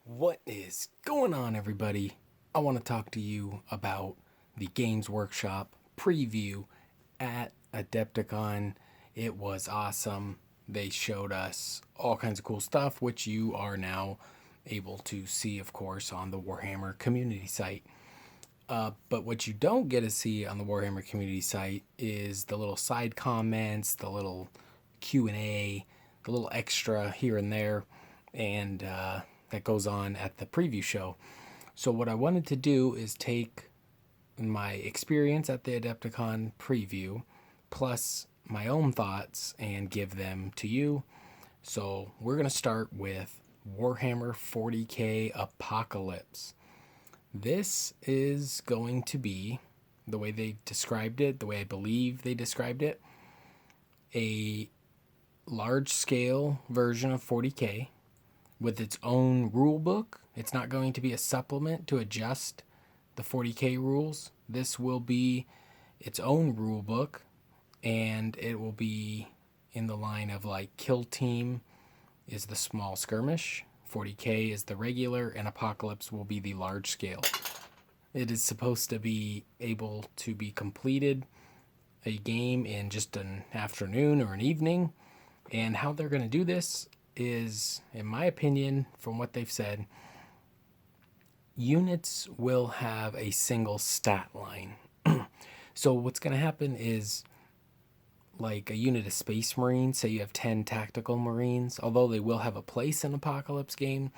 What is going on, everybody? I want to talk to you about the Games Workshop preview at Adepticon. It was awesome. They showed us all kinds of cool stuff, which you are now able to see, of course, on the Warhammer community site. But what you don't get to see on the Warhammer community site is the little side comments, the little Q&A, the little extra here and there, and that goes on at the preview show. So what I wanted to do is take my experience at the Adepticon preview plus my own thoughts and give them to you. So we're going to start with Warhammer 40k Apocalypse. This is going to be, the way they described it, the way I believe they described it, a large scale version of 40k with its own rule book. It's not going to be a supplement to adjust the 40k rules. This will be its own rule book, and it will be in the line of like Kill Team is the small skirmish, 40k is the regular, and Apocalypse will be the large scale. It is supposed to be able to be completed a game in just an afternoon or an evening. And how they're going to do this is, in my opinion, from what they've said, units will have a single stat line. So what's going to happen is, like a unit of Space Marines, say you have 10 tactical Marines, although they will have a place in Apocalypse game,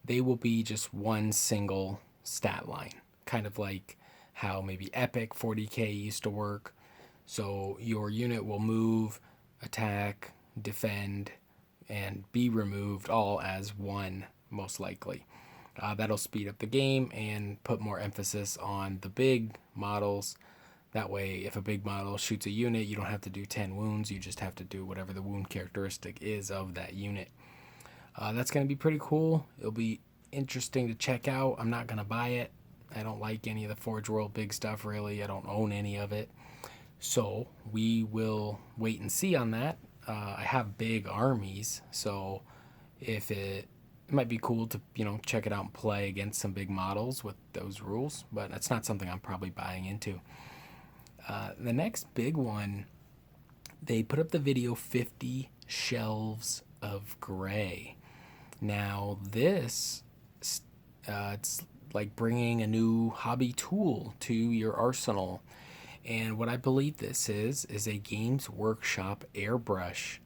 they will be just one single stat line. Kind of like how maybe Epic 40k used to work. So your unit will move, attack, defend, and be removed all as one, most likely. That'll speed up the game and put more emphasis on the big models. That way, if a big model shoots a unit, you don't have to do 10 wounds. You just have to do whatever the wound characteristic is of that unit. That's going to be pretty cool. It'll be interesting to check out. I'm not going to buy it. I don't like any of the Forge World big stuff, really. I don't own any of it. So we will wait and see on that. I have big armies, so if it might be cool to check it out and play against some big models with those rules, but that's not something I'm probably buying into. The next big one, they put up the video 50 Shelves of Gray. Now this, it's like bringing a new hobby tool to your arsenal. And what I believe this is a Games Workshop airbrush.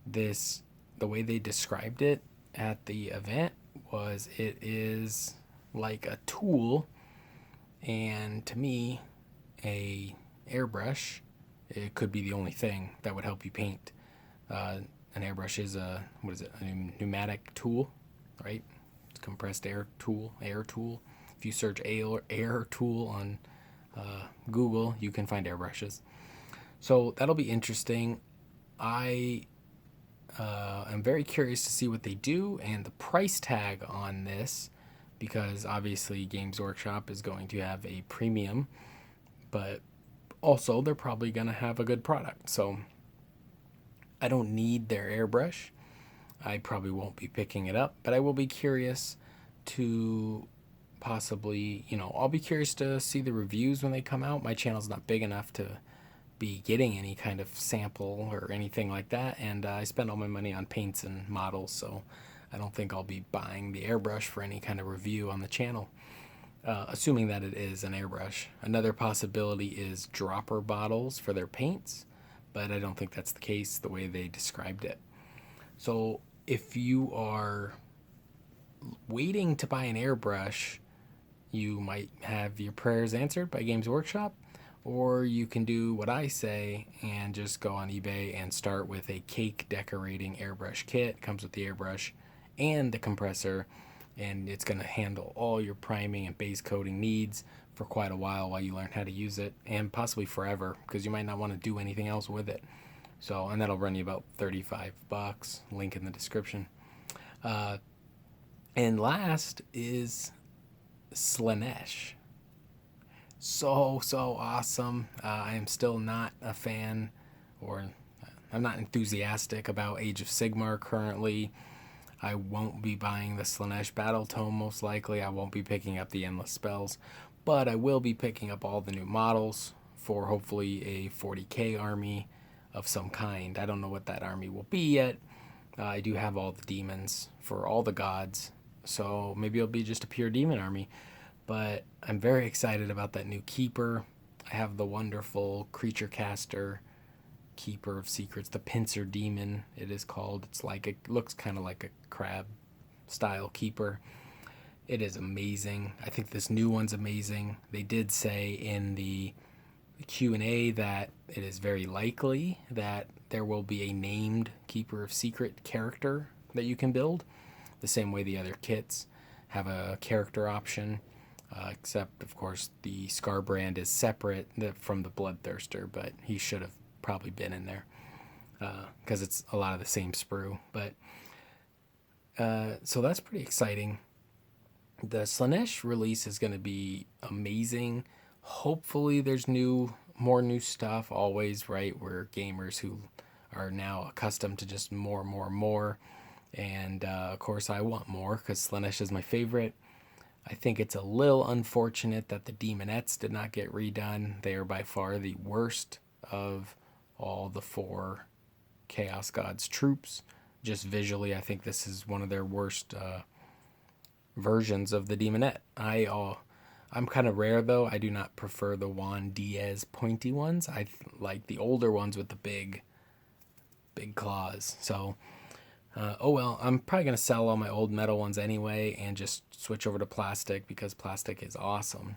This, the way they described it at the event, was it is like a tool, and to me, a airbrush, it could be the only thing that would help you paint. An airbrush is a pneumatic tool, right? It's compressed air tool. If you search air tool on Google, you can find airbrushes. So that'll be interesting. I am very curious to see what they do and the price tag on this, because obviously Games Workshop is going to have a premium, but also they're probably going to have a good product. So I don't need their airbrush. I probably won't be picking it up, but I will be curious to possibly, I'll be curious to see the reviews when they come out. My channel's not big enough to be getting any kind of sample or anything like that, and I spend all my money on paints and models, so I don't think I'll be buying the airbrush for any kind of review on the channel, assuming that it is an airbrush. Another possibility is dropper bottles for their paints, but I don't think that's the case the way they described it. So if you are waiting to buy an airbrush, you might have your prayers answered by Games Workshop, or you can do what I say and just go on eBay and start with a cake decorating airbrush kit. It comes with the airbrush and the compressor, and it's going to handle all your priming and base coating needs for quite a while you learn how to use it, and possibly forever, because you might not want to do anything else with it. So, and that'll run you about $35. Link in the description. And last is Slaanesh. So awesome. I am still not a fan, or I'm not enthusiastic about Age of Sigmar currently. I won't be buying the Slaanesh Battle Tome most likely. I won't be picking up the Endless Spells, but I will be picking up all the new models for hopefully a 40k army of some kind. I don't know what that army will be yet. I do have all the demons for all the gods, so maybe it'll be just a pure demon army. But I'm very excited about that new keeper. I have the wonderful creature caster, keeper of secrets, the pincer demon it is called. It looks kind of like a crab style keeper. It is amazing. I think this new one's amazing. They did say in the Q&A that it is very likely that there will be a named keeper of secret character that you can build, the same way the other kits have a character option, except of course the Scarbrand is separate from the Bloodthirster, but he should have probably been in there because it's a lot of the same sprue. But so that's pretty exciting. The Slaanesh release is going to be amazing. Hopefully there's more new stuff always, right? We're gamers who are now accustomed to just more. And of course I want more because Slaanesh is my favorite. I think it's a little unfortunate that the Demonettes did not get redone. They are by far the worst of all the 4 Chaos Gods troops. Just visually, I think this is one of their worst versions of the Demonette. I'm kind of rare though. I do not prefer the Juan Diaz pointy ones. I like the older ones with the big claws. So, oh well, I'm probably going to sell all my old metal ones anyway and just switch over to plastic because plastic is awesome.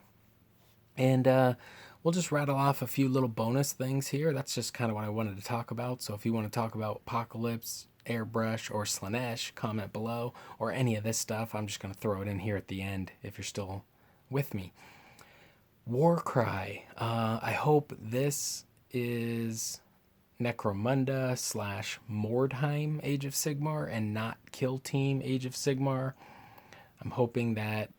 And we'll just rattle off a few little bonus things here. That's just kind of what I wanted to talk about. So if you want to talk about Apocalypse, Airbrush, or Slaanesh, comment below, or any of this stuff. I'm just going to throw it in here at the end if you're still with me. Warcry. I hope this is Necromunda / Mordheim Age of Sigmar and not Kill Team Age of Sigmar. I'm hoping that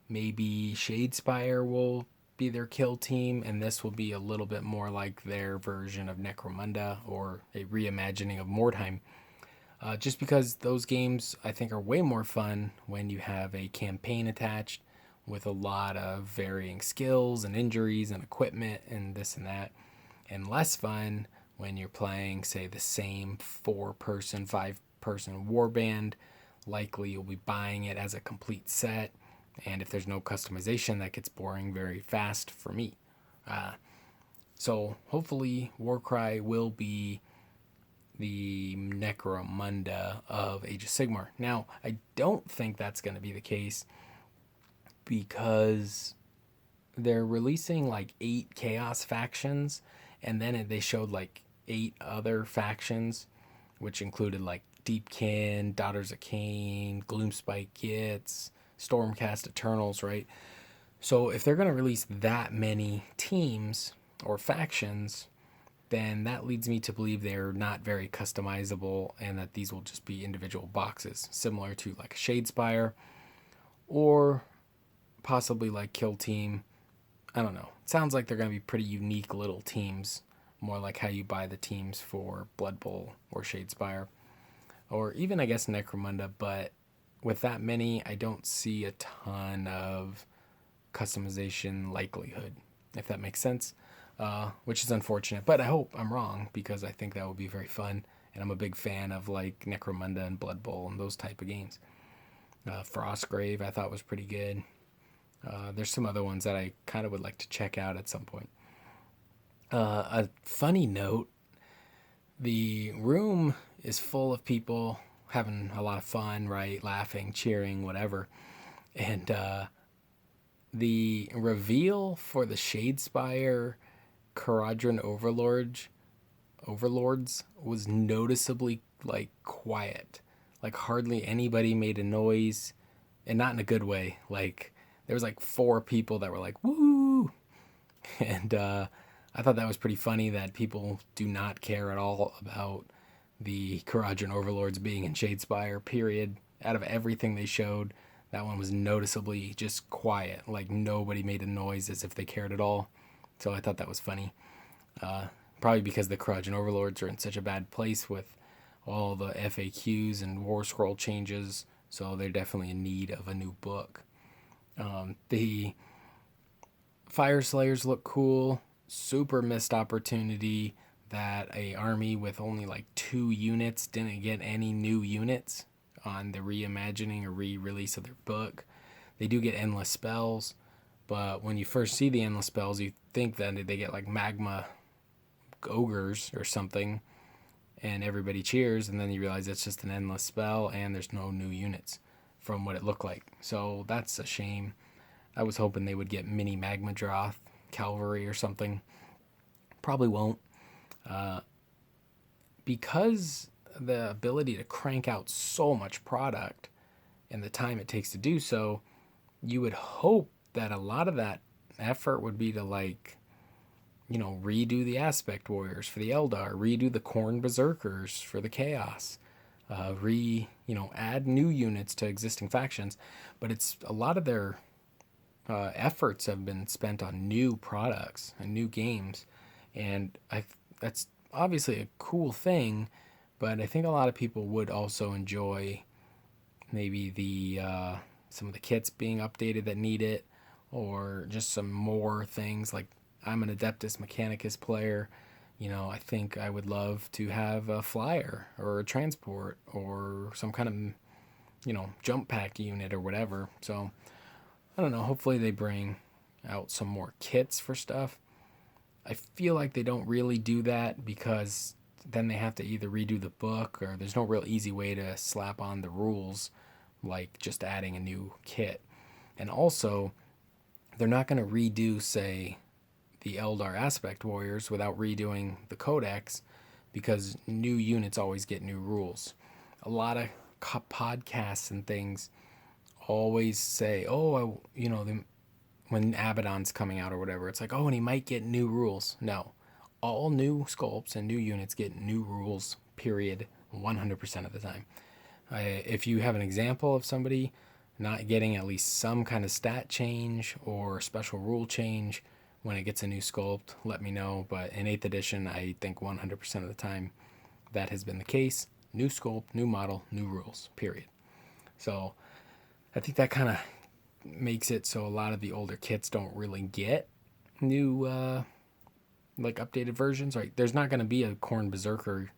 maybe Shadespire will be their kill team and this will be a little bit more like their version of Necromunda or a reimagining of Mordheim. Just because those games I think are way more fun when you have a campaign attached with a lot of varying skills and injuries and equipment and this and that, and less fun when you're playing, say, the same 4-person, 5-person warband. Likely you'll be buying it as a complete set, and if there's no customization, that gets boring very fast for me. So hopefully Warcry will be the Necromunda of Age of Sigmar. Now, I don't think that's going to be the case because they're releasing like 8 Chaos factions, and then they showed like 8 other factions, which included like Deepkin, Daughters of Cain, Gloomspite Gits, Stormcast Eternals, right? So if they're going to release that many teams or factions, then that leads me to believe they're not very customizable and that these will just be individual boxes, similar to like a Shadespire or possibly like Kill Team. I don't know. It sounds like they're going to be pretty unique little teams, more like how you buy the teams for Blood Bowl or Shadespire, or even, I guess, Necromunda. But with that many, I don't see a ton of customization likelihood, if that makes sense, which is unfortunate. But I hope I'm wrong because I think that would be very fun, and I'm a big fan of like Necromunda and Blood Bowl and those type of games. Frostgrave I thought was pretty good. There's some other ones that I kind of would like to check out at some point. A funny note, the room is full of people having a lot of fun, right? Laughing, cheering, whatever. And the reveal for the Shadespire Caradhran Overlords was noticeably like quiet. Like hardly anybody made a noise, and not in a good way. Like there was like 4 people that were like, woo! And I thought that was pretty funny that people do not care at all about the Caradhran Overlords being in Shadespire, period. Out of everything they showed, that one was noticeably just quiet. Like nobody made a noise as if they cared at all. So I thought that was funny. Probably because the Caradhran Overlords are in such a bad place with all the FAQs and War Scroll changes So they're definitely in need of a new book. The Fire Slayers look cool. Super missed opportunity that a army with only like 2 units didn't get any new units on the reimagining or re-release of their book. They do get endless spells, but when you first see the endless spells, you think that they get like magma ogres or something, and everybody cheers, and then you realize it's just an endless spell and there's no new units from what it looked like. So that's a shame. I was hoping they would get mini Magmadroth cavalry or something. Probably won't. Because the ability to crank out so much product and the time it takes to do so, you would hope that a lot of that effort would be to redo the Aspect Warriors for the Eldar, redo the Khorne Berserkers for the Chaos, add new units to existing factions. But it's a lot of their efforts have been spent on new products and new games, and that's obviously a cool thing, but I think a lot of people would also enjoy maybe the some of the kits being updated that need it, or just some more things. Like, I'm an Adeptus Mechanicus player. I think I would love to have a flyer or a transport or some kind of jump pack unit or whatever. So I don't know, hopefully they bring out some more kits for stuff. I feel like they don't really do that because then they have to either redo the book, or there's no real easy way to slap on the rules like just adding a new kit. And also, they're not going to redo, say, the Eldar Aspect Warriors without redoing the Codex, because new units always get new rules. A lot of podcasts and things always say, when Abaddon's coming out or whatever, it's like, and he might get new rules. No. All new sculpts and new units get new rules, period, 100% of the time. If you have an example of somebody not getting at least some kind of stat change or special rule change when it gets a new sculpt, let me know. But in 8th edition, I think 100% of the time that has been the case. New sculpt, new model, new rules, period. So I think that kind of makes it so a lot of the older kits don't really get new updated versions. Right, there's not going to be a Khorne Berserker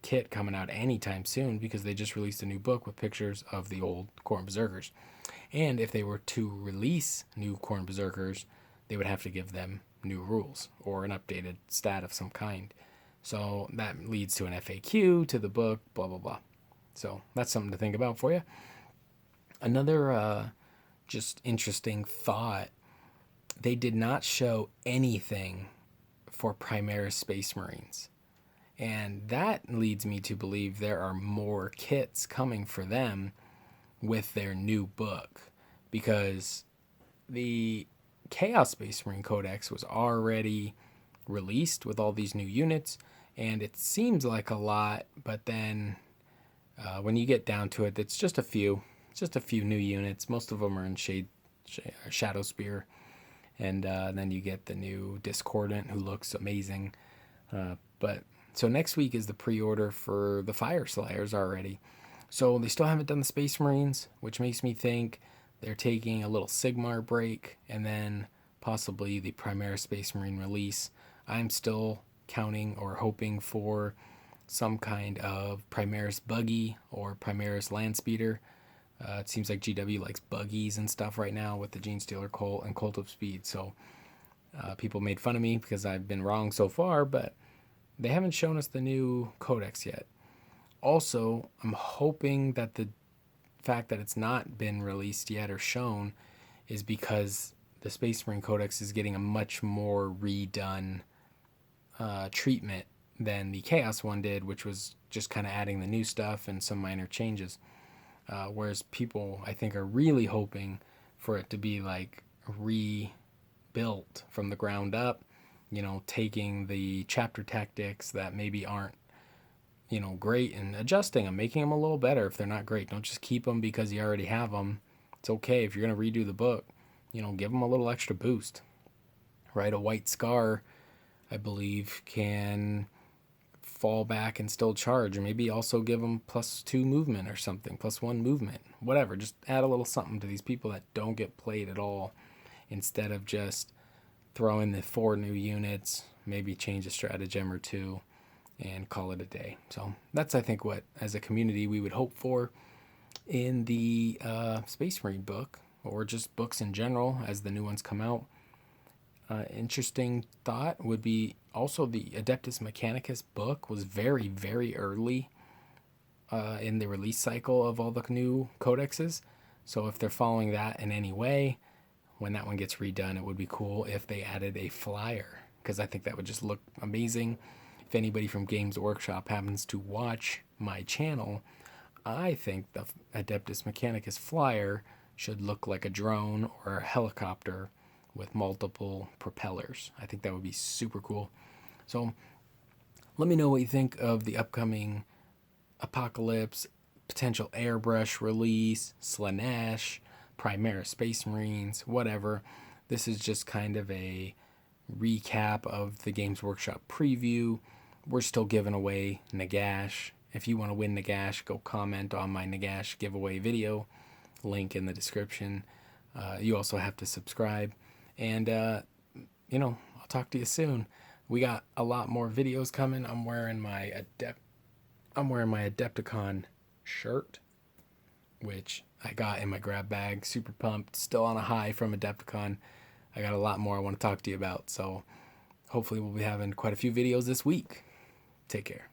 kit coming out anytime soon because they just released a new book with pictures of the old Khorne Berserkers. And if they were to release new Khorne Berserkers, they would have to give them new rules or an updated stat of some kind. So that leads to an FAQ, to the book, blah blah blah. So that's something to think about for you. Another just interesting thought, they did not show anything for Primaris Space Marines. And that leads me to believe there are more kits coming for them with their new book, because the Chaos Space Marine Codex was already released with all these new units, and it seems like a lot, but then when you get down to it, it's just a few new units. Most of them are in Shadow Spear, and then you get the new Discordant, who looks amazing. So next week is the pre-order for the Fire Slayers already. So they still haven't done the Space Marines, which makes me think they're taking a little Sigmar break and then possibly the Primaris Space Marine release. I'm still counting or hoping for some kind of Primaris Buggy or Primaris Landspeeder. It seems like GW likes buggies and stuff right now with the Genestealer Cult and Cult of Speed. So people made fun of me because I've been wrong so far, but they haven't shown us the new codex yet. Also, I'm hoping that the fact that it's not been released yet or shown is because the Space Marine Codex is getting a much more redone treatment than the Chaos one did, which was just kind of adding the new stuff and some minor changes. Whereas people, I think, are really hoping for it to be like rebuilt from the ground up, taking the chapter tactics that maybe aren't, great and adjusting them, making them a little better if they're not great. Don't just keep them because you already have them. It's okay if you're going to redo the book, give them a little extra boost, right? A White Scar, I believe, can fall back and still charge, or maybe also give them +2 movement or something, +1 movement, whatever. Just add a little something to these people that don't get played at all, instead of just throw in the 4 new units, maybe change a stratagem or 2, and call it a day. So that's, I think, what as a community we would hope for in the Space Marine book, or just books in general as the new ones come out. Interesting thought would be also the Adeptus Mechanicus book was very, very early in the release cycle of all the new codexes. So if they're following that in any way, when that one gets redone, it would be cool if they added a flyer, because I think that would just look amazing. If anybody from Games Workshop happens to watch my channel, I think the Adeptus Mechanicus flyer should look like a drone or a helicopter with multiple propellers. I think that would be super cool. So let me know what you think of the upcoming Apocalypse, potential Airbrush release, Slaanesh, Primaris Space Marines, whatever. This is just kind of a recap of the Games Workshop preview. We're still giving away Nagash. If you want to win Nagash, go comment on my Nagash giveaway video. Link in the description. You also have to subscribe. And, I'll talk to you soon. We got a lot more videos coming. I'm wearing my Adepticon shirt, which I got in my grab bag. Super pumped. Still on a high from Adepticon. I got a lot more I want to talk to you about. So hopefully we'll be having quite a few videos this week. Take care.